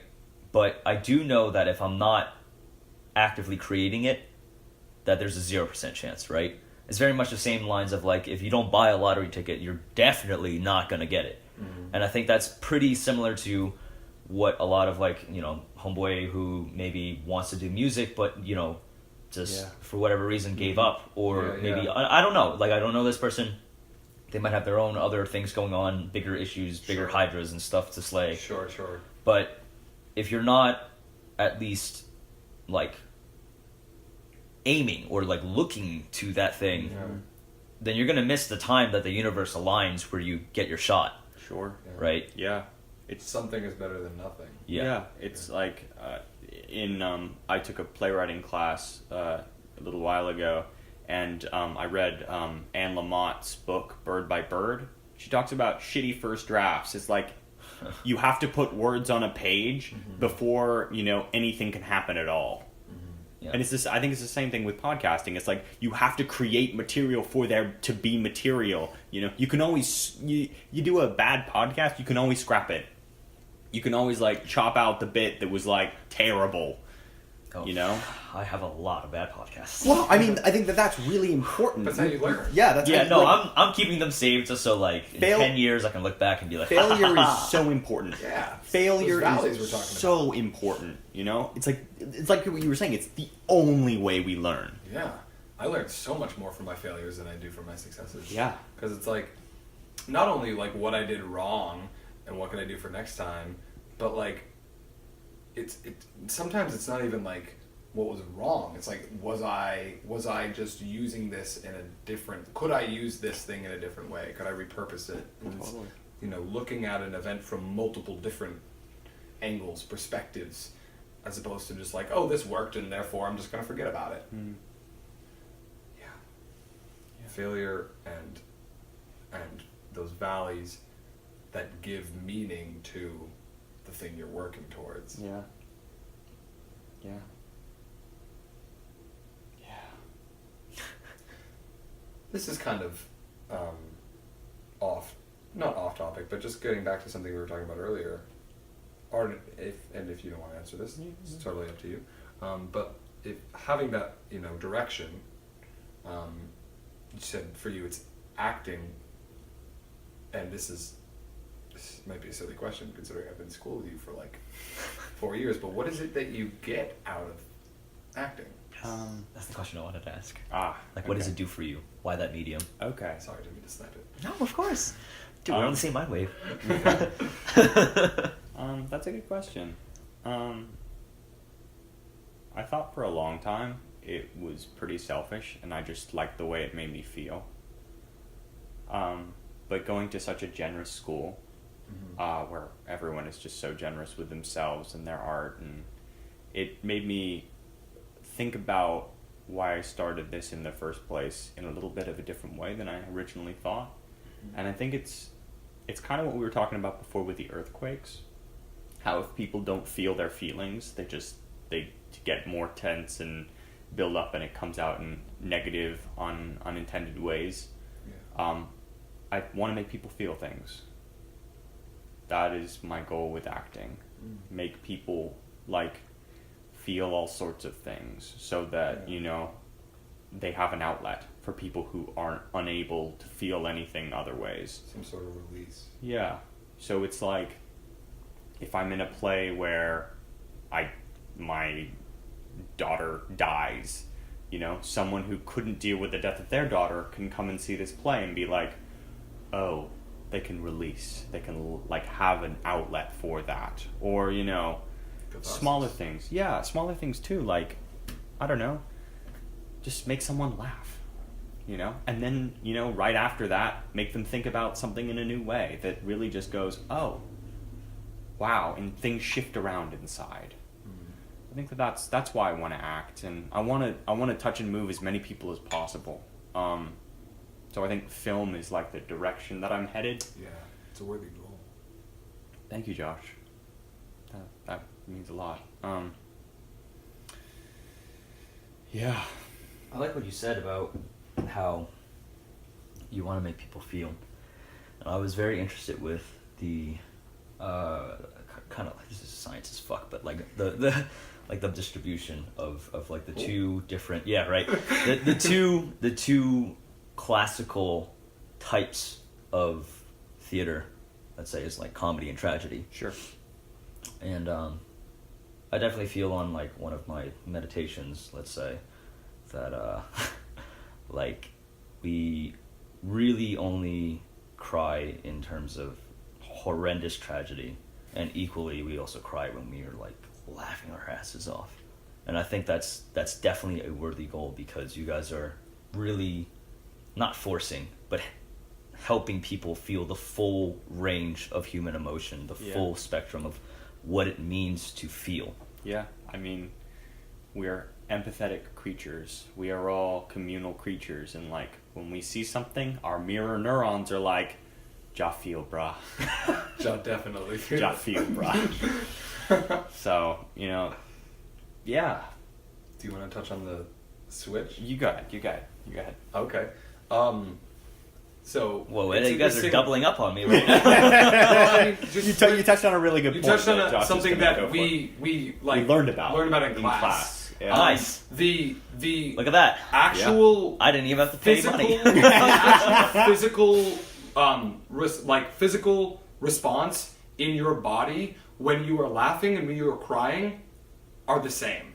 But I do know that if I'm not actively creating it, that there's a 0% chance, right? It's very much the same lines of like, if you don't buy a lottery ticket, you're definitely not going to get it. And I think that's pretty similar to what a lot of like, homeboy who maybe wants to do music, but just Yeah. for whatever reason gave up, or Yeah, maybe yeah. I don't know. Like I don't know this person. They might have their own other things going on, bigger issues, bigger Sure. hydras and stuff to slay. Sure. But if you're not at least like aiming or like looking to that thing, Yeah. then you're gonna miss the time that the universe aligns where you get your shot, Sure. Yeah. right? Yeah. It's Something is better than nothing. Yeah. it's like I took a playwriting class a little while ago, and I read Anne Lamott's book Bird by Bird. She talks about shitty first drafts. It's like you have to put words on a page before anything can happen at all. Yeah. And it's this. I think it's the same thing with podcasting. It's like you have to create material for there to be material. You can always you do a bad podcast, you can always scrap it. You can always like chop out the bit that was like terrible. Oh, I have a lot of bad podcasts. Well, I mean, I think that's really important. That's how you learn. Yeah, that's Yeah, how, no, like, I'm keeping them saved just so like in 10 years I can look back and be like, failure is so important. Yeah. Failure Those valleys is we're talking so important. It's like what you were saying. It's the only way we learn. Yeah. I learned so much more from my failures than I do from my successes. Yeah. Because it's like, not only like what I did wrong and what can I do for next time, but like, sometimes it's not even like what was wrong. It's like, was I just using this in a different, could I use this thing in a different way? Could I repurpose it? And it's, Totally. looking at an event from multiple different angles, perspectives, as opposed to just like, oh, this worked and therefore I'm just going to forget about it. Yeah. Failure and those valleys that give meaning to the thing you're working towards. Yeah. This is kind of not off topic, but just getting back to something we were talking about earlier. Arden, if you don't want to answer this, it's totally up to you. But if having that direction, you said for you it's acting, and this might be a silly question considering I've been in school with you for like 4 years. But what is it that you get out of acting? that's the question I wanted to ask. Like, What does it do for you? Why that medium? Okay. Sorry, I didn't mean to snipe it. No, of course. Dude, we're on the same mind wave. That's a good question. I thought for a long time it was pretty selfish, and I just liked the way it made me feel. But going to such a generous school, where everyone is just so generous with themselves and their art, and it made me think about why I started this in the first place in a little bit of a different way than I originally thought. And I think it's kind of what we were talking about before with the earthquakes. How if people don't feel their feelings, they get more tense and build up, and it comes out in negative, unintended ways. Yeah. I want to make people feel things. That is my goal with acting. Make people feel all sorts of things, so that they have an outlet for people who aren't unable to feel anything other ways. Some sort of release. Yeah. So it's like if I'm in a play where my daughter dies, someone who couldn't deal with the death of their daughter can come and see this play and be like, oh, they can release. They can have an outlet for that. Or, Catharsis. smaller things. Yeah, smaller things too. I don't know, just make someone laugh, and then, right after that, make them think about something in a new way that really just goes, oh, wow, and things shift around inside. I think that's why I want to act, and I want to touch and move as many people as possible. So I think film is the direction that I'm headed. Yeah, it's a worthy goal. Thank you, Josh. That means a lot. Yeah. I like what you said about how you want to make people feel. And I was very interested with the kind of this is science as fuck, but the the distribution of the two different the two classical types of theater, let's say, is comedy and tragedy. Sure. And I definitely feel on like one of my meditations, let's say, that like we really only cry in terms of horrendous tragedy, and equally we also cry when we are like laughing our asses off. And I think that's definitely a worthy goal, because you guys are really not forcing, but helping people feel the full range of human emotion, the full spectrum of what it means to feel. Yeah, I mean, we're empathetic creatures. We are all communal creatures, and like when we see something, our mirror neurons are like, "Ja feel, brah." Ja definitely. Ja feel, brah. So, you know, yeah. Do you want to touch on the switch? You go ahead. Okay. So Whoa, it's you guys are interesting- doubling up on me right now. Well, I mean, just You touched on a really good you point. touched on that Josh is something gonna that go for. we like We learned about in class. Yeah. Nice. The Look at that. actual I didn't even have to pay physical money. physical response in your body when you are laughing and when you are crying are the same.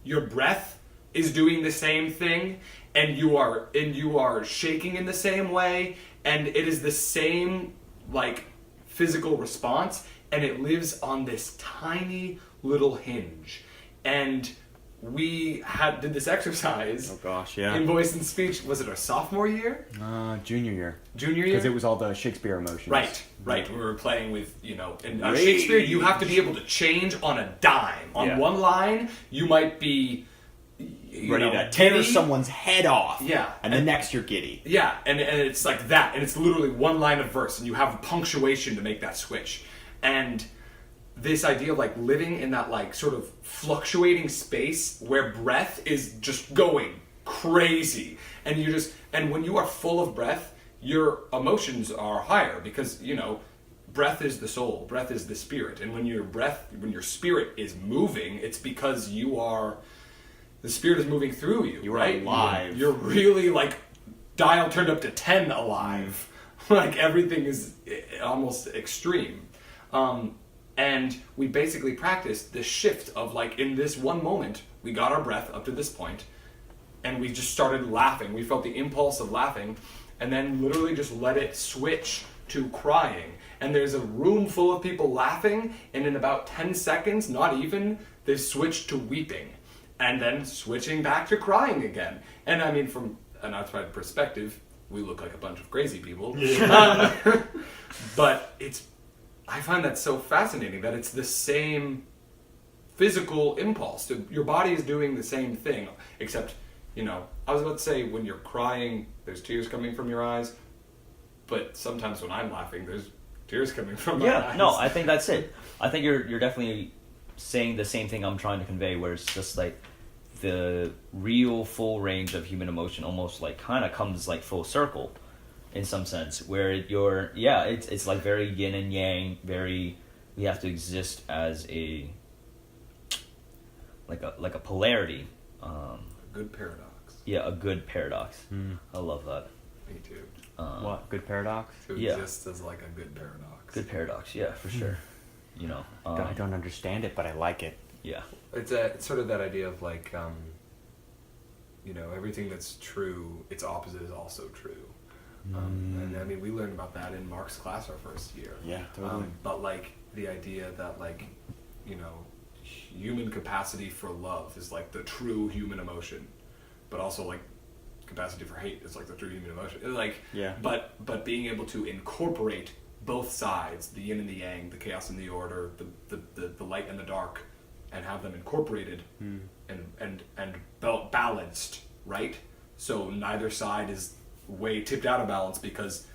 Your breath is doing the same thing, and you are shaking in the same way, and it is the same like physical response, and it lives on this tiny little hinge. And we did this exercise Oh gosh, yeah. in voice and speech. Was it our sophomore year? Junior year. Junior year? Because it was all the Shakespeare emotions. Right. We were playing with, in Rage. Shakespeare, you have to be able to change on a dime. On Yeah. one line, you might be Ready to tear giddy. someone's head off. Yeah. And the next you're giddy. Yeah, and it's like that, and it's literally one line of verse, and you have punctuation to make that switch. And this idea of like living in that like sort of fluctuating space where breath is just going crazy, and when you are full of breath, your emotions are higher, because breath is the soul, breath is the spirit, and when your spirit is moving, it's because the spirit is moving through you. You are right? alive. You're really like dial turned up to 10 alive. Like everything is almost extreme. And we basically practiced this shift of like, in this one moment, we got our breath up to this point, and we just started laughing. We felt the impulse of laughing, and then literally just let it switch to crying. And there's a room full of people laughing, and in about 10 seconds, not even, they switched to weeping, and then switching back to crying again. And I mean, from an outside perspective, we look like a bunch of crazy people. But I find that so fascinating that it's the same physical impulse. Your body is doing the same thing, except, I was about to say when you're crying, there's tears coming from your eyes, but sometimes when I'm laughing, there's tears coming from my eyes. No, I think that's it. I think you're definitely saying the same thing I'm trying to convey, where it's just like the real full range of human emotion almost like kind of comes like full circle in some sense, where it's like very yin and yang, we have to exist as a polarity. A good paradox. Yeah, a good paradox. I love that. Me too. What? Good paradox? To Yeah. exist as like a good paradox. Good paradox, yeah, for sure. I don't understand it, but I like it. Yeah. It's sort of that idea of like, everything that's true, its opposite is also true. And I mean, we learned about that in Mark's class our first year. Yeah, totally. But like the idea that like, human capacity for love is like the true human emotion, but also like capacity for hate is like the true human emotion. Like, Yeah. But being able to incorporate both sides, the yin and the yang, the chaos and the order, the light and the dark, and have them incorporated and balanced, right? So neither side is way tipped out of balance, because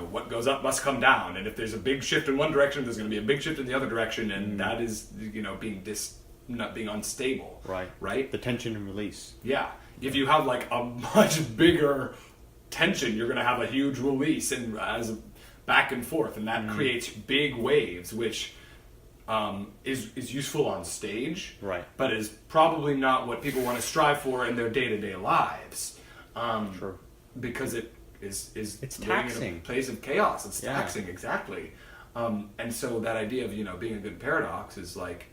what goes up must come down, and if there's a big shift in one direction, there's going to be a big shift in the other direction, and that is not being unstable. Right. The tension and release. Yeah. If you have like a much bigger tension, you're going to have a huge release, and as back and forth, and that creates big waves, which is useful on stage, Right. but is probably not what people want to strive for in their day-to-day lives. True. Because it is It's living in taxing. a place of chaos. It's Yeah. taxing, exactly. And so that idea of being a good paradox is like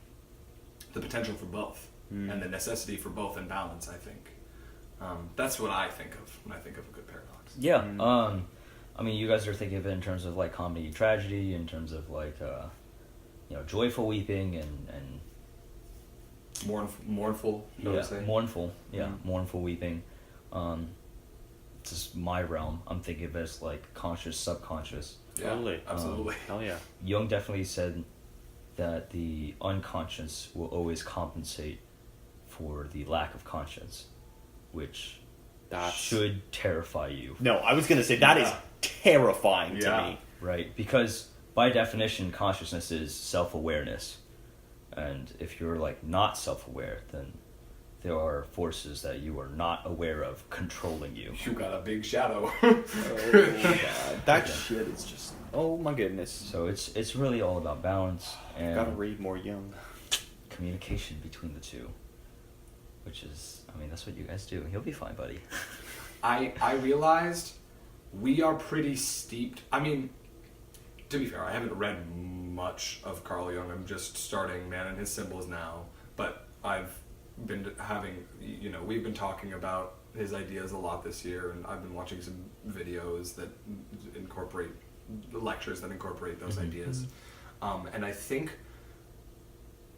the potential for both and the necessity for both in balance. I think that's what I think of when I think of a good paradox. Yeah. I mean, you guys are thinking of it in terms of like comedy, tragedy, in terms of like joyful weeping and Mournful. You know what I'm saying? mournful. Yeah, mournful weeping. It's just my realm. I'm thinking of it as like conscious, subconscious. Yeah, Totally. absolutely. Hell yeah. Jung definitely said that the unconscious will always compensate for the lack of conscience, which should terrify you. No, I was gonna say that is terrifying to Yeah. me. Right, because by definition, consciousness is self-awareness. And if you're like not self-aware, then there are forces that you are not aware of controlling you. You got a big shadow. Oh god, that shit is just. Oh my goodness. So it's really all about balance and Gotta read more Jung. communication between the two. Which is, I mean, that's what you guys do. You'll be fine, buddy. I realized we are pretty steeped. I mean, to be fair, I haven't read much of Carl Jung. I'm just starting Man and His Symbols now. But I've been having, we've been talking about his ideas a lot this year, and I've been watching some videos that incorporate, lectures that incorporate those ideas. And I think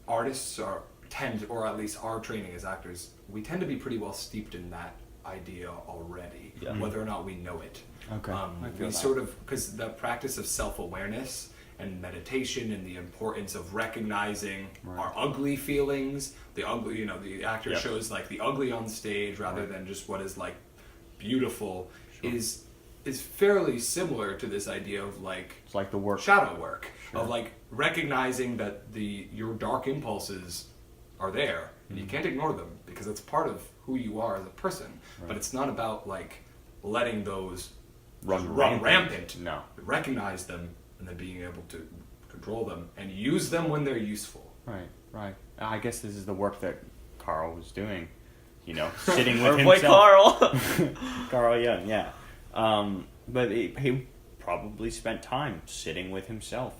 artists or at least our training as actors, we tend to be pretty well steeped in that idea already, whether or not we know it. Okay. I feel We that. sort of, because the practice of self-awareness and meditation and the importance of recognizing our ugly feelings, the ugly, the actor shows like the ugly on stage rather than just what is like beautiful, is fairly similar to this idea of like It's like the work. shadow work, of like recognizing that your dark impulses are there and you can't ignore them because it's part of who you are as a person. But it's not about like letting those Run rampant. No. Recognize them and then being able to control them and use them when they're useful. Right. I guess this is the work that Carl was doing. Sitting with Our boy himself. Carl! Carl Jung, yeah. But he probably spent time sitting with himself.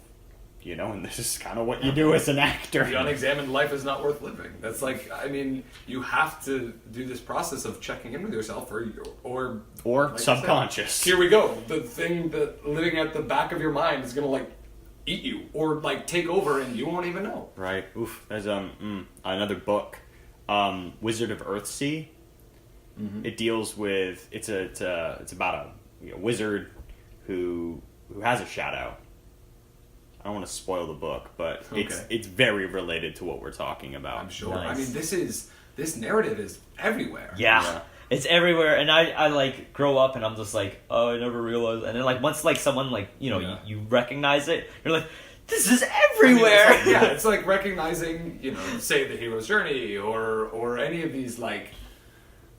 And this is kind of what you do as an actor. The unexamined life is not worth living. That's like, I mean, you have to do this process of checking in with yourself or like subconscious. Here we go. The thing that living at the back of your mind is going to like eat you or like take over and you won't even know. Right. Oof. There's another book, Wizard of Earthsea. It deals with it's about a wizard who has a shadow. I don't want to spoil the book, but it's very related to what we're talking about. I'm sure. Nice. I mean, this narrative is everywhere. Yeah. It's everywhere, and I like grow up and I'm just like, oh, I never realized. And then like once like someone like you recognize it, you're like, this is everywhere. I mean, it's like recognizing say the hero's journey or any of these like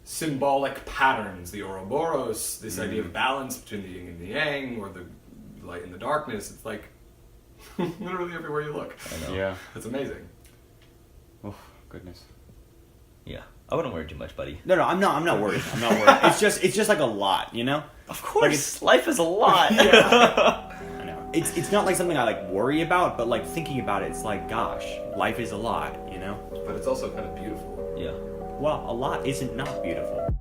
symbolic patterns, the Ouroboros, this idea of balance between the yin and the yang, or the light and the darkness. It's like literally everywhere you look. I know. Yeah. It's amazing. Oh goodness. Yeah, I wouldn't worry too much, buddy. No, I'm not worried. I'm not worried. It's just like a lot, Of course, life is a lot. I know. It's not like something I like worry about, but like thinking about it, it's like, gosh, life is a lot, But it's also kind of beautiful. Yeah. Well, a lot isn't not beautiful.